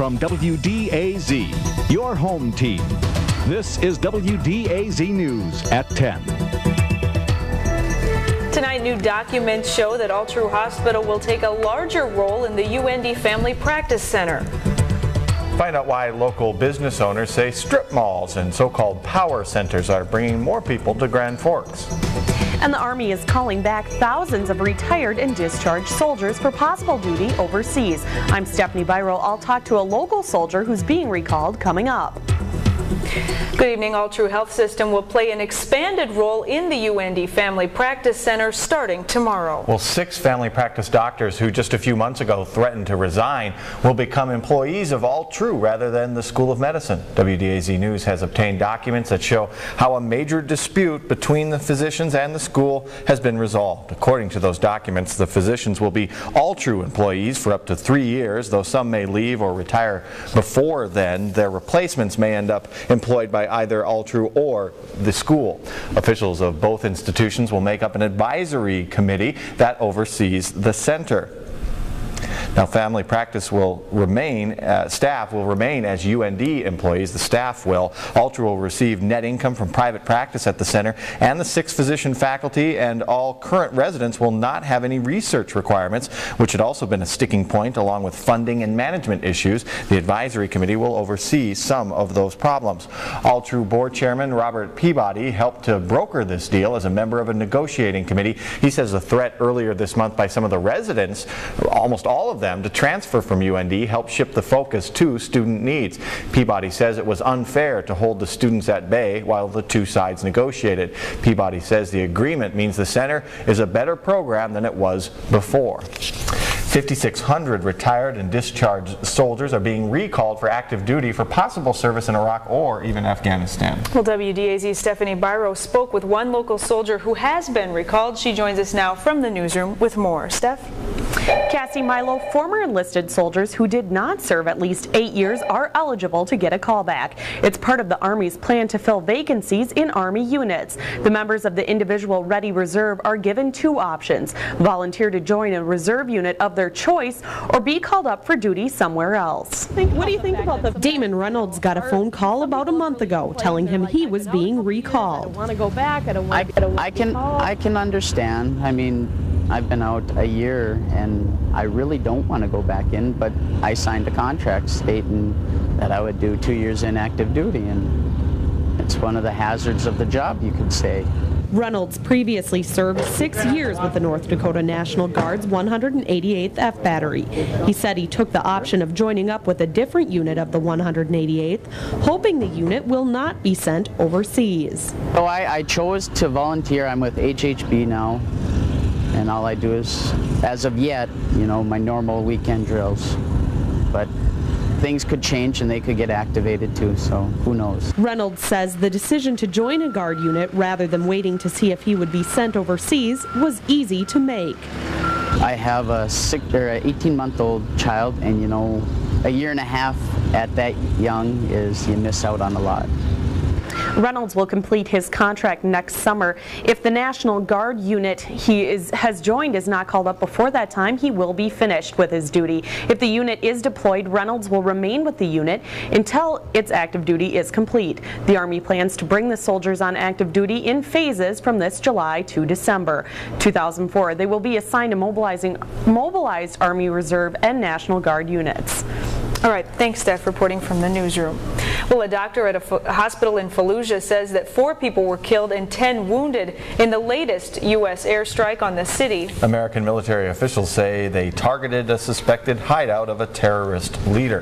from WDAZ, your home team. This is WDAZ News at 10. Tonight, new documents show that Altru Hospital will take a larger role in the UND Family Practice Center. Find out why local business owners say strip malls and so-called power centers are bringing more people to Grand Forks. And the Army is calling back thousands of retired and discharged soldiers for possible duty overseas. I'm Stephanie Byro. I'll talk to a local soldier who's being recalled coming up. Good evening. Altru Health System will play an expanded role in the UND Family Practice Center starting tomorrow. Well, 6 family practice doctors who just a few months ago threatened to resign will become employees of Altru rather than the School of Medicine. WDAZ News has obtained documents that show how a major dispute between the physicians and the school has been resolved. According to those documents, the physicians will be Altru employees for up to 3 years, though some may leave or retire before then. Their replacements may end up employed by either Altru or the school. Officials of both institutions will make up an advisory committee that oversees the center. Now, family practice will remain, staff will remain as UND employees. The staff will. Altru will receive net income from private practice at the center, and the 6 physician faculty and all current residents will not have any research requirements, which had also been a sticking point along with funding and management issues. The advisory committee will oversee some of those problems. Altru board chairman Robert Peabody helped to broker this deal as a member of a negotiating committee. He says the threat earlier this month by some of the residents, almost all of them, to transfer from UND helped shift the focus to student needs. Peabody says it was unfair to hold the students at bay while the two sides negotiated. Peabody says the agreement means the center is a better program than it was before. 5,600 retired and discharged soldiers are being recalled for active duty for possible service in Iraq or even Afghanistan. Well, WDAZ's Stephanie Byro spoke with one local soldier who has been recalled. She joins us now from the newsroom with more. Steph? Cassie Milo, former enlisted soldiers who did not serve at least 8 years are eligible to get a callback. It's part of the Army's plan to fill vacancies in Army units. The members of the Individual Ready Reserve are given 2 options: volunteer to join a reserve unit of their choice or be called up for duty somewhere else. What do you think about that? Damon Reynolds got a phone call about a month ago telling him he was being recalled. I don't want to go back. I can understand. I mean, I've been out a year and I really don't want to go back in, but I signed a contract stating that I would do 2 years in active duty, and it's one of the hazards of the job, you could say. Reynolds previously served 6 years with the North Dakota National Guard's 188th F Battery. He said he took the option of joining up with a different unit of the 188th, hoping the unit will not be sent overseas. So I chose to volunteer. I'm with HHB now, and all I do is, as of yet, you know, my normal weekend drills. But things could change and they could get activated too, so who knows. Reynolds says the decision to join a Guard unit rather than waiting to see if he would be sent overseas was easy to make. I have a 18-month-old child, and you know, a year and a half at that young is, you miss out on a lot. Reynolds will complete his contract next summer. If the National Guard unit has joined is not called up before that time, he will be finished with his duty. If the unit is deployed, Reynolds will remain with the unit until its active duty is complete. The Army plans to bring the soldiers on active duty in phases from this July to December 2004. They will be assigned to mobilized Army Reserve and National Guard units. All right, thanks, Steph, reporting from the newsroom. Well, a doctor at a hospital in Fallujah says that 4 people were killed and 10 wounded in the latest U.S. airstrike on the city. American military officials say they targeted a suspected hideout of a terrorist leader.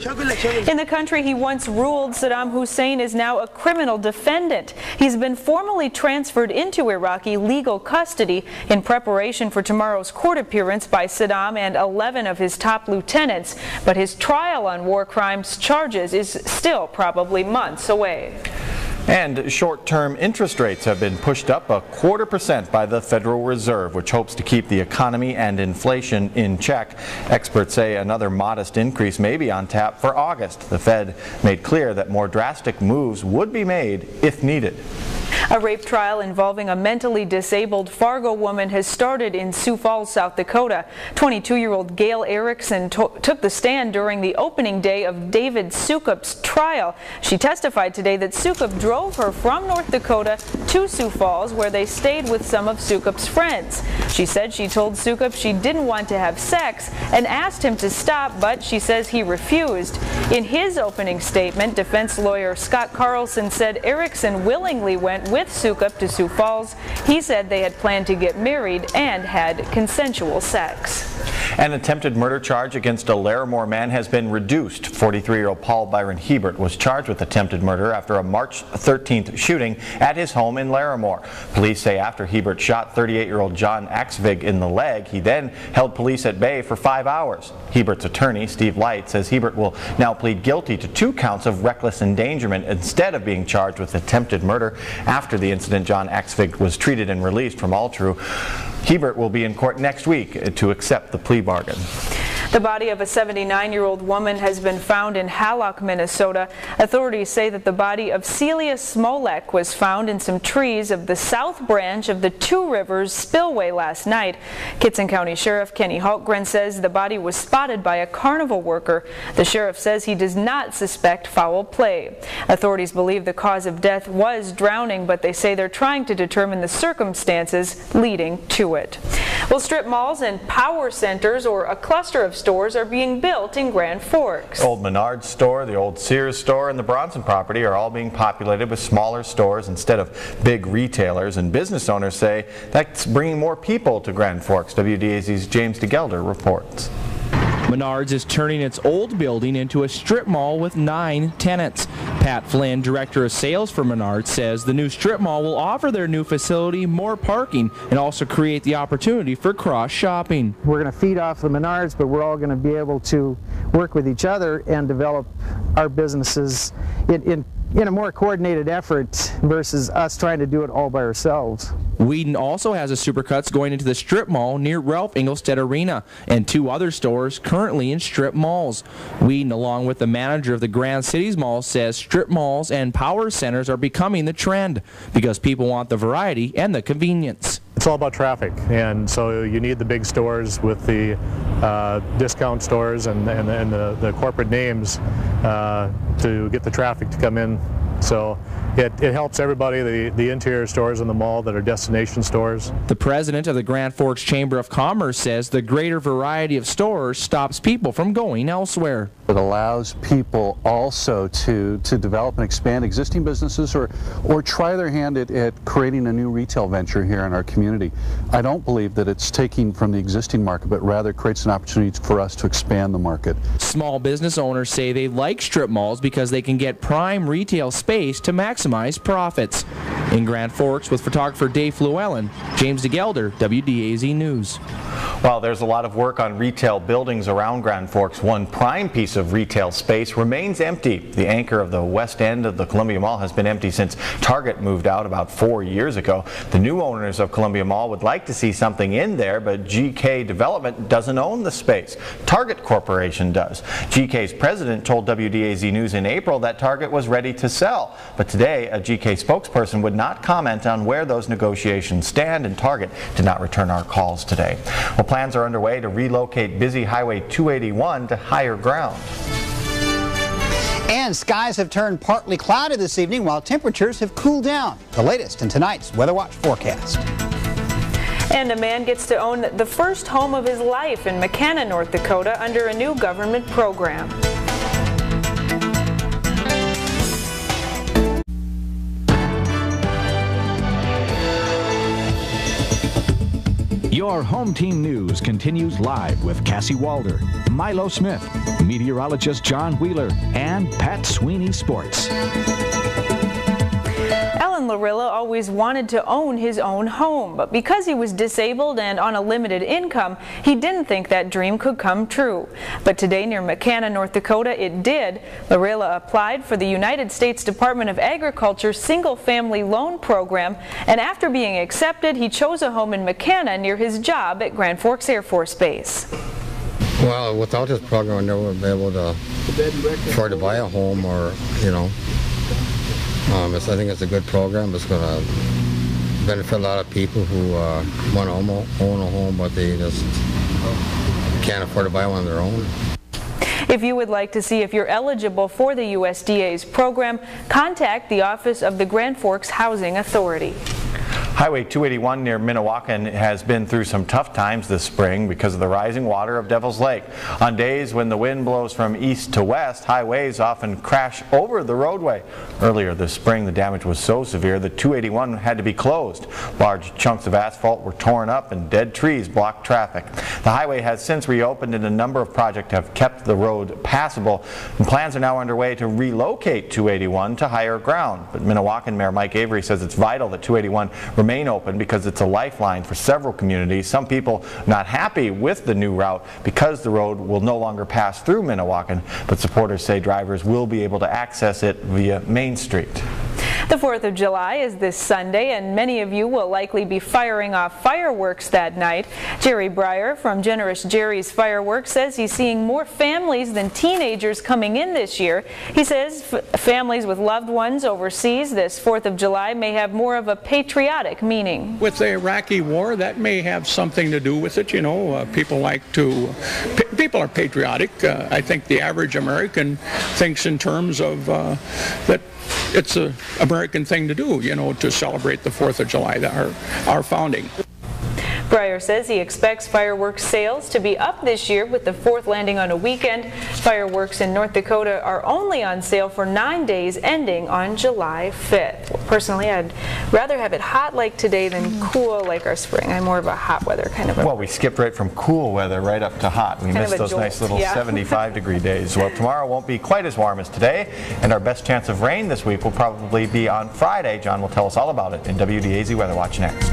In the country he once ruled, Saddam Hussein is now a criminal defendant. He's been formally transferred into Iraqi legal custody in preparation for tomorrow's court appearance by Saddam and 11 of his top lieutenants, but his trial on war crimes charges is still probably months away. And short-term interest rates have been pushed up 0.25% by the Federal Reserve, which hopes to keep the economy and inflation in check. Experts say another modest increase may be on tap for August. The Fed made clear that more drastic moves would be made if needed. A rape trial involving a mentally disabled Fargo woman has started in Sioux Falls, South Dakota. 22-year-old Gail Erickson took the stand during the opening day of David Sukup's trial. She testified today that Sukup drove her from North Dakota to Sioux Falls, where they stayed with some of Sukup's friends. She said she told Sukup she didn't want to have sex and asked him to stop, but she says he refused. In his opening statement, defense lawyer Scott Carlson said Erickson willingly went with Sukup to Sioux Falls. He said they had planned to get married and had consensual sex. An attempted murder charge against a Larimore man has been reduced. 43-year-old Paul Byron Hebert was charged with attempted murder after a March 13th shooting at his home in Larimore. Police say after Hebert shot 38-year-old John Axvig in the leg, he then held police at bay for 5 hours. Hebert's attorney, Steve Light, says Hebert will now plead guilty to 2 counts of reckless endangerment instead of being charged with attempted murder. After the incident, John Axvig was treated and released from Altru. Hebert will be in court next week to accept the plea bargain. The body of a 79-year-old woman has been found in Hallock, Minnesota. Authorities say that the body of Celia Smolek was found in some trees of the south branch of the Two Rivers spillway last night. Kitson County Sheriff Kenny Hultgren says the body was spotted by a carnival worker. The sheriff says he does not suspect foul play. Authorities believe the cause of death was drowning, but they say they're trying to determine the circumstances leading to it. Well, strip malls and power centers, or a cluster of stores, are being built in Grand Forks. Old Menards store, the old Sears store, and the Bronson property are all being populated with smaller stores instead of big retailers, and business owners say that's bringing more people to Grand Forks. WDAZ's James DeGelder reports. Menards is turning its old building into a strip mall with 9 tenants. Pat Flynn, director of sales for Menards, says the new strip mall will offer their new facility more parking and also create the opportunity for cross-shopping. We're going to feed off the Menards, but we're all going to be able to work with each other and develop our businesses in a more coordinated effort versus us trying to do it all by ourselves. Whedon also has a Supercuts going into the strip mall near Ralph Engelstedt Arena and 2 other stores currently in strip malls. Whedon, along with the manager of the Grand Cities Mall, says strip malls and power centers are becoming the trend because people want the variety and the convenience. It's all about traffic, and so you need the big stores with the discount stores and the corporate names to get the traffic to come in. So it helps everybody, the interior stores in the mall that are destination stores. The president of the Grand Forks Chamber of Commerce says the greater variety of stores stops people from going elsewhere. It allows people also to develop and expand existing businesses or try their hand at creating a new retail venture here in our community. I don't believe that it's taking from the existing market, but rather creates an opportunity for us to expand the market. Small business owners say they like strip malls because they can get prime retail space to maximize profits. In Grand Forks with photographer Dave Llewellyn, James DeGelder, WDAZ News. While there's a lot of work on retail buildings around Grand Forks, one prime piece of retail space remains empty. The anchor of the west end of the Columbia Mall has been empty since Target moved out about 4 years ago. The new owners of Columbia Mall would like to see something in there, but GK Development doesn't own the space. Target Corporation does. GK's president told WDAZ News in April that Target was ready to sell, but today a GK spokesperson would not comment on where those negotiations stand, and Target did not return our calls today. Well, plans are underway to relocate busy Highway 281 to higher ground. And skies have turned partly cloudy this evening while temperatures have cooled down. The latest in tonight's Weather Watch forecast. And a man gets to own the first home of his life in McKenna, North Dakota under a new government program. Your home team news continues live with Cassie Walder, Milo Smith, meteorologist John Wheeler, and Pat Sweeney Sports. Alan Larilla always wanted to own his own home, but because he was disabled and on a limited income, he didn't think that dream could come true. But today near McKenna, North Dakota, it did. Larilla applied for the United States Department of Agriculture single-family loan program, and after being accepted, he chose a home in McKenna near his job at Grand Forks Air Force Base. Well, without this program, I never would be able to afford to buy a home, or, you know. I think it's a good program. It's going to benefit a lot of people who want to own a home, but they just can't afford to buy one of their own. If you would like to see if you're eligible for the USDA's program, contact the Office of the Grand Forks Housing Authority. Highway 281 near Minnewacan has been through some tough times this spring because of the rising water of Devil's Lake. On days when the wind blows from east to west, highways often crash over the roadway. Earlier this spring, the damage was so severe that 281 had to be closed. Large chunks of asphalt were torn up and dead trees blocked traffic. The highway has since reopened and a number of projects have kept the road passable. And plans are now underway to relocate 281 to higher ground. But Minnewacan Mayor Mike Avery says it's vital that 281 remain open because it's a lifeline for several communities. Some people not happy with the new route because the road will no longer pass through Minnewacan, but supporters say drivers will be able to access it via Main Street. The 4th of July is this Sunday, and many of you will likely be firing off fireworks that night. Jerry Breyer from Generous Jerry's Fireworks says he's seeing more families than teenagers coming in this year. He says families with loved ones overseas this 4th of July may have more of a patriotic meaning. With the Iraqi war, that may have something to do with it. You know, people are patriotic. I think the average American thinks in terms of that it's an American thing to do, you know, to celebrate the 4th of July, our founding. Breyer says he expects fireworks sales to be up this year with the 4th landing on a weekend. Fireworks in North Dakota are only on sale for 9 days ending on July 5th. Well, personally, I'd rather have it hot like today than cool like our spring. I'm more of a hot weather kind of a... Well, we skipped right from cool weather right up to hot. We missed those jolt. nice little Yeah. 75-degree days. Well, tomorrow won't be quite as warm as today, and our best chance of rain this week will probably be on Friday. John will tell us all about it in WDAZ Weather Watch next.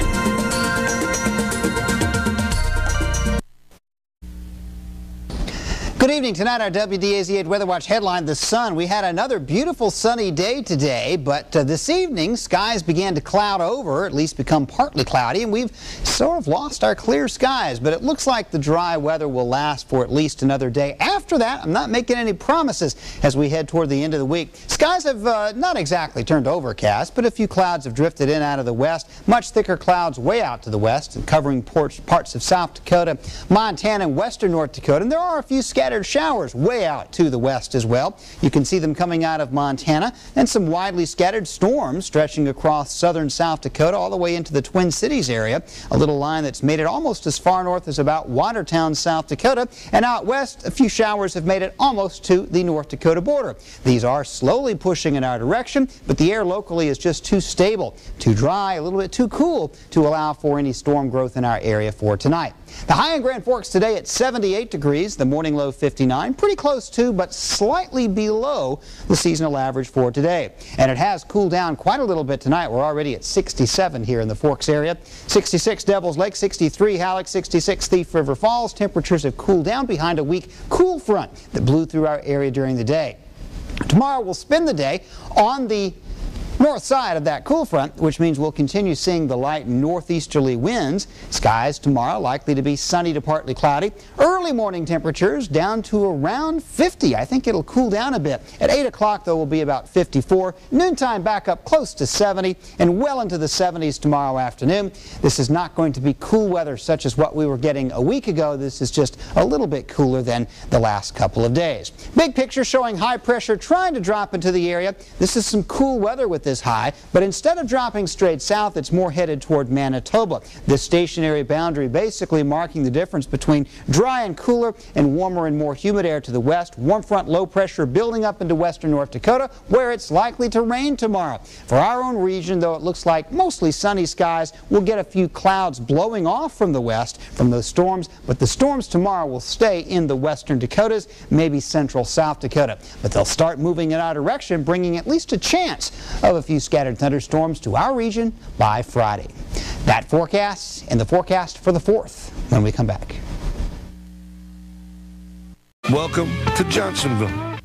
Good evening. Tonight, our WDAZ-8 Weather Watch headline, the sun. We had another beautiful sunny day today, but this evening, skies began to cloud over, at least become partly cloudy, and we've sort of lost our clear skies, but it looks like the dry weather will last for at least another day. After that, I'm not making any promises as we head toward the end of the week. Skies have not exactly turned overcast, but a few clouds have drifted in out of the west, much thicker clouds way out to the west and covering parts of South Dakota, Montana, and western North Dakota, and there are a few scattered showers way out to the west as well. You can see them coming out of Montana, and some widely scattered storms stretching across southern South Dakota all the way into the Twin Cities area. A little line that's made it almost as far north as about Watertown, South Dakota, and out west a few showers have made it almost to the North Dakota border. These are slowly pushing in our direction, but the air locally is just too stable, too dry, a little bit too cool to allow for any storm growth in our area for tonight. The high in Grand Forks today at 78 degrees, the morning low 59, pretty close to but slightly below the seasonal average for today. And it has cooled down quite a little bit tonight. We're already at 67 here in the Forks area. 66 Devils Lake, 63 Halleck, 66 Thief River Falls. Temperatures have cooled down behind a weak cool front that blew through our area during the day. Tomorrow we'll spend the day on the north side of that cool front, which means we'll continue seeing the light northeasterly winds. Skies tomorrow likely to be sunny to partly cloudy. Early morning temperatures down to around 50. I think it'll cool down a bit. At 8 o'clock, though, will be about 54. Noontime back up close to 70 and well into the 70s tomorrow afternoon. This is not going to be cool weather such as what we were getting a week ago. This is just a little bit cooler than the last couple of days. Big picture showing high pressure trying to drop into the area. This is some cool weather with this high, but instead of dropping straight south, it's more headed toward Manitoba. This stationary boundary basically marking the difference between dry and cooler and warmer and more humid air to the west. Warm front low pressure building up into western North Dakota, where it's likely to rain tomorrow. For our own region, though, it looks like mostly sunny skies. We'll get a few clouds blowing off from the west from those storms, but the storms tomorrow will stay in the western Dakotas, maybe central South Dakota. But they'll start moving in our direction, bringing at least a chance of a few scattered thunderstorms to our region by Friday. That forecast and the forecast for the 4th when we come back. Welcome to Johnsonville.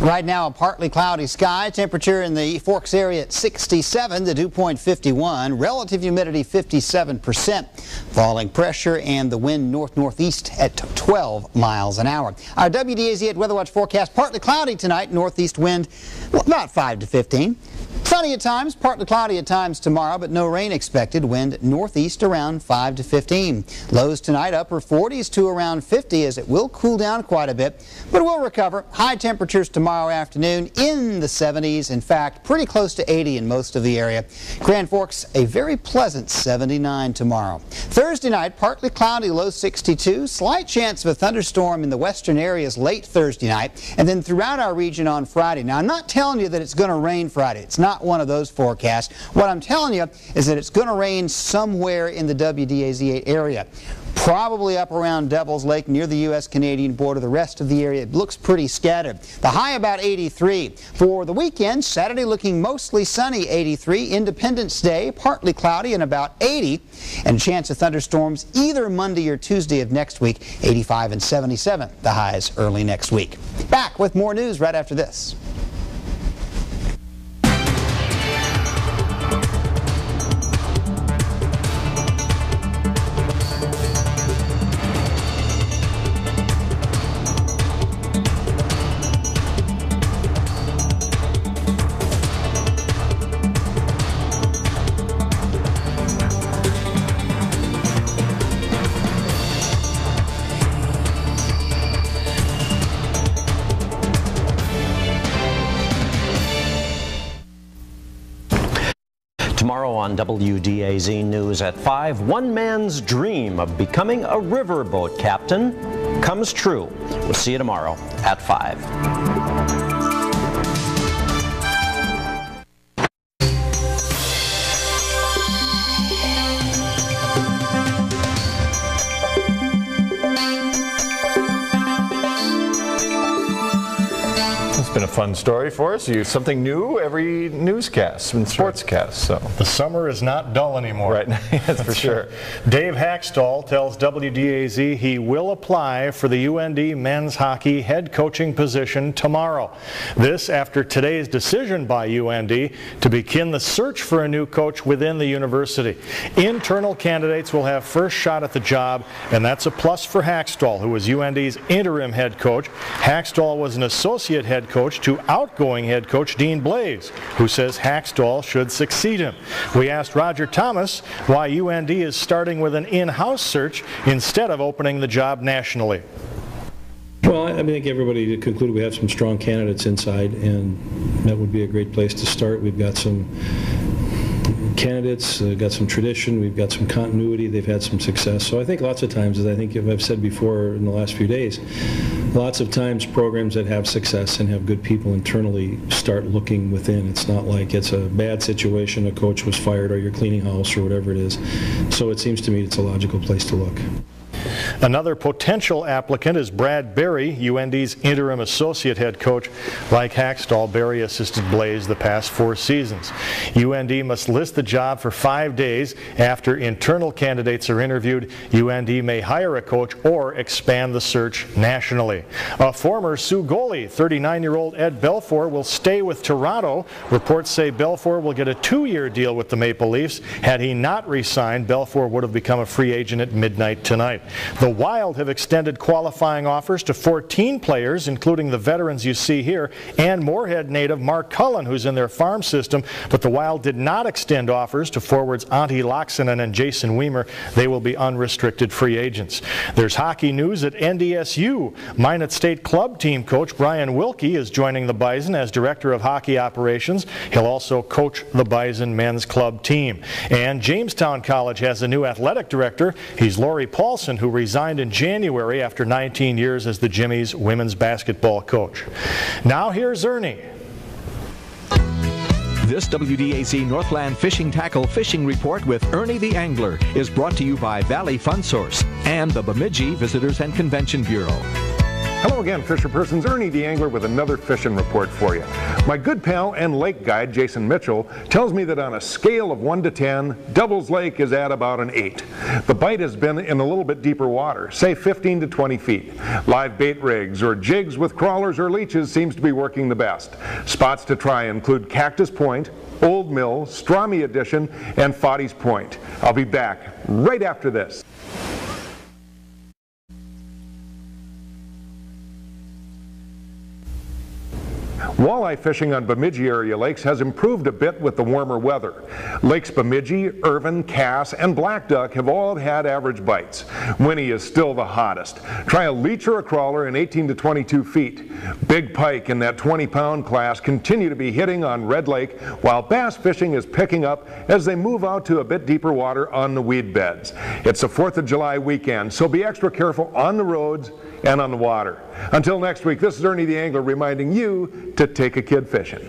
Right now, a partly cloudy sky. Temperature in the Forks area at 67, the dew point 51, relative humidity 57%, falling pressure and the wind north-northeast at 12 miles an hour. Our WDAZ Weather Watch forecast, partly cloudy tonight, northeast wind about 5 to 15. Sunny at times, partly cloudy at times tomorrow, but no rain expected. Wind northeast around 5 to 15. Lows tonight upper 40s to around 50 as it will cool down quite a bit, but it will recover. High temperatures tomorrow afternoon in the 70s. In fact, pretty close to 80 in most of the area. Grand Forks, a very pleasant 79 tomorrow. Thursday night, partly cloudy, low 62. Slight chance of a thunderstorm in the western areas late Thursday night, and then throughout our region on Friday. Now, I'm not telling you that it's going to rain Friday. It's not one of those forecasts. What I'm telling you is that it's going to rain somewhere in the WDAZ area. Probably up around Devil's Lake near the U.S.-Canadian border. The rest of the area, it looks pretty scattered. The high about 83. For the weekend, Saturday looking mostly sunny, 83. Independence Day, partly cloudy and about 80. And a chance of thunderstorms either Monday or Tuesday of next week, 85 and 77. The highs early next week. Back with more news right after this. Tomorrow on WDAZ News at 5, one man's dream of becoming a riverboat captain comes true. We'll see you tomorrow at 5. Been a fun story for us. You something new every newscast and sportscast. So the summer is not dull anymore. Right, that's for sure. Dave Hackstall tells WDAZ he will apply for the UND men's hockey head coaching position tomorrow. This after today's decision by UND to begin the search for a new coach within the university. Internal candidates will have first shot at the job, and that's a plus for Hackstall, who was UND's interim head coach. Hackstall was an associate head coach to outgoing head coach Dean Blaze, who says Hackstall should succeed him. We asked Roger Thomas why UND is starting with an in-house search instead of opening the job nationally. Well, I think everybody concluded we have some strong candidates inside, and that would be a great place to start. We've got some candidates, got some tradition, we've got some continuity, they've had some success. So I think lots of times, as I think I've said before in the last few days, lots of times programs that have success and have good people internally start looking within. It's not like it's a bad situation, a coach was fired or you're cleaning house or whatever it is. So it seems to me it's a logical place to look. Another potential applicant is Brad Berry, UND's interim associate head coach. Like Hackstall, Berry assisted Blaze the past 4 seasons. UND must list the job for 5 days. After internal candidates are interviewed, UND may hire a coach or expand the search nationally. A former Sioux goalie, 39-year-old Ed Belfour, will stay with Toronto. Reports say Belfour will get a 2-year deal with the Maple Leafs. Had he not re-signed, Belfour would have become a free agent at midnight tonight. The Wild have extended qualifying offers to 14 players, including the veterans you see here, and Moorhead native Mark Cullen, who's in their farm system, but the Wild did not extend offers to forwards Antti Laaksonen and Jason Weimer. They will be unrestricted free agents. There's hockey news at NDSU. Minot State club team coach Brian Wilkie is joining the Bison as director of hockey operations. He'll also coach the Bison men's club team. And Jamestown College has a new athletic director. He's Lori Paulson, who resigned in January after 19 years as the Jimmy's women's basketball coach. Now here's Ernie. This WDAZ Northland Fishing Tackle Fishing Report with Ernie the Angler is brought to you by Valley Fun Source and the Bemidji Visitors and Convention Bureau. Hello again, Fisher Persons. Ernie the Angler with another fishing report for you. My good pal and lake guide, Jason Mitchell, tells me that on a scale of 1 to 10, Devil's Lake is at about an 8. The bite has been in a little bit deeper water, say 15 to 20 feet. Live bait rigs or jigs with crawlers or leeches seems to be working the best. Spots to try include Cactus Point, Old Mill, Strami Edition, and Foddy's Point. I'll be back right after this. Walleye fishing on Bemidji area lakes has improved a bit with the warmer weather. Lakes Bemidji, Irvin, Cass, and Black Duck have all had average bites. Winnie is still the hottest. Try a leech or a crawler in 18 to 22 feet. Big pike in that 20-pound class continue to be hitting on Red Lake, while bass fishing is picking up as they move out to a bit deeper water on the weed beds. It's a 4th of July weekend, so be extra careful on the roads and on the water. Until next week, this is Ernie the Angler reminding you to take a kid fishing.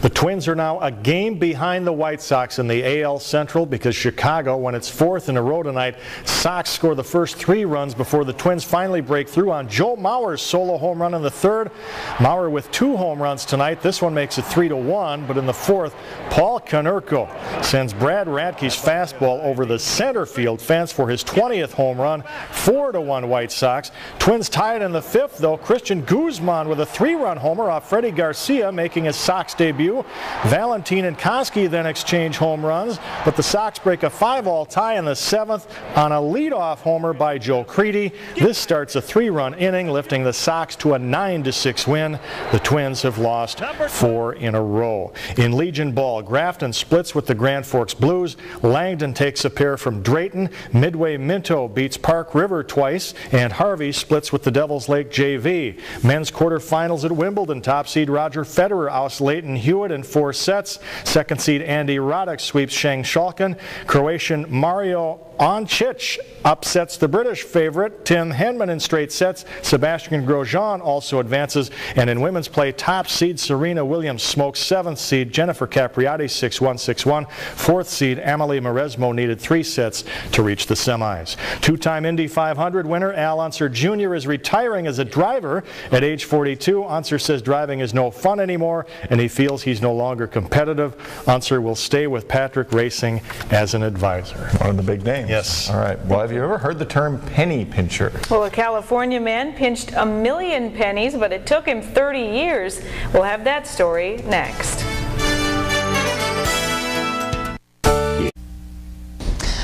The Twins are now a game behind the White Sox in the AL Central because Chicago won its 4th in a row tonight. Sox score the first 3 runs before the Twins finally break through on Joe Mauer's solo home run in the 3rd. Mauer with 2 home runs tonight. This one makes it 3-1, but in the 4th, Paul Konerko sends Brad Radke's fastball over the center field fence for his 20th home run. 4-1 White Sox. Twins tied in the 5th, though. Christian Guzman with a 3-run homer off Freddie Garcia, making his Sox debut. Valentin and Koski then exchange home runs, but the Sox break a 5-all tie in the 7th on a leadoff homer by Joe Creedy. This starts a 3-run inning, lifting the Sox to a 9-6 win. The Twins have lost 4 in a row. In Legion Ball, Grafton splits with the Grand Forks Blues. Langdon takes a pair from Drayton. Midway Minto beats Park River twice, and Harvey splits with the Devil's Lake JV. Men's quarterfinals at Wimbledon, top seed Roger Federer outs Leighton Hewitt in 4 sets. 2nd seed Andy Roddick sweeps Sheng Shalkin. Croatian Mario Oncic upsets the British favorite Tim Henman in straight sets. Sebastian Grosjean also advances. And in women's play, top seed Serena Williams smokes 7th seed Jennifer Capriati 6-1, 6-1. 4th seed Amalie Mauresmo needed 3 sets to reach the semis. 2-time Indy 500 winner Al Unser Jr. is retiring as a driver at age 42. Unser says driving is no fun anymore, and he feels he's no longer competitive. Unser will stay with Patrick Racing as an advisor. One of the big names. Yes. All right. Well, have you ever heard the term penny pincher? Well, a California man pinched 1 million pennies, but it took him 30 years. We'll have that story next.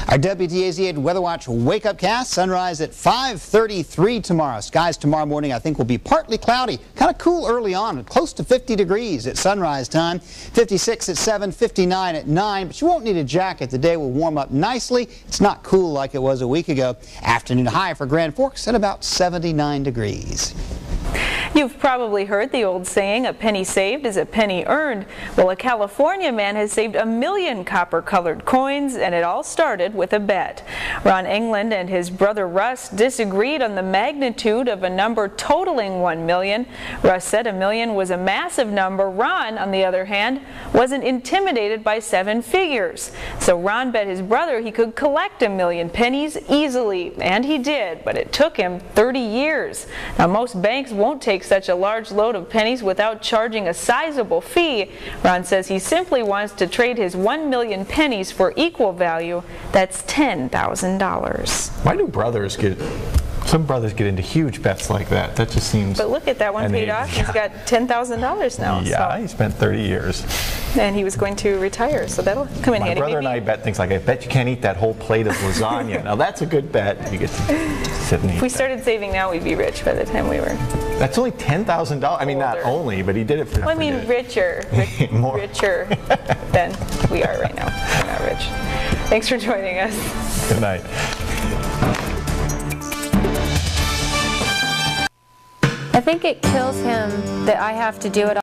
Our WDAZ Weather Watch Wake Up Cast, sunrise at 5:33 tomorrow. Skies tomorrow morning I think will be partly cloudy, kind of cool early on, close to 50 degrees at sunrise time, 56 at 7, 59 at 9, but you won't need a jacket. The day will warm up nicely. It's not cool like it was a week ago. Afternoon high for Grand Forks at about 79 degrees. You've probably heard the old saying, a penny saved is a penny earned. Well, a California man has saved 1 million copper-colored coins, and it all started with a bet. Ron England and his brother Russ disagreed on the magnitude of a number totaling 1 million. Russ said 1 million was a massive number. Ron, on the other hand, wasn't intimidated by 7 figures. So Ron bet his brother he could collect 1 million pennies easily, and he did, but it took him 30 years. Now, most banks won't take such a large load of pennies without charging a sizable fee. Ron says he simply wants to trade his 1 million pennies for equal value. That's $10,000. Why do brothers get... Some brothers get into huge bets like that. That just seems... But look at that one paid off. He's got $10,000 now. Yeah, he spent 30 years. And he was going to retire, so that'll come in handy. My brother and I bet things like, I bet you can't eat that whole plate of lasagna. Now that's a good bet. You get to sit and eat. If we started saving now, we'd be rich by the time we were... That's only $10,000. I mean, not only, but he did it for... Well, I mean, richer than we are right now. We're not rich. Thanks for joining us. Good night. I think it kills him that I have to do it all.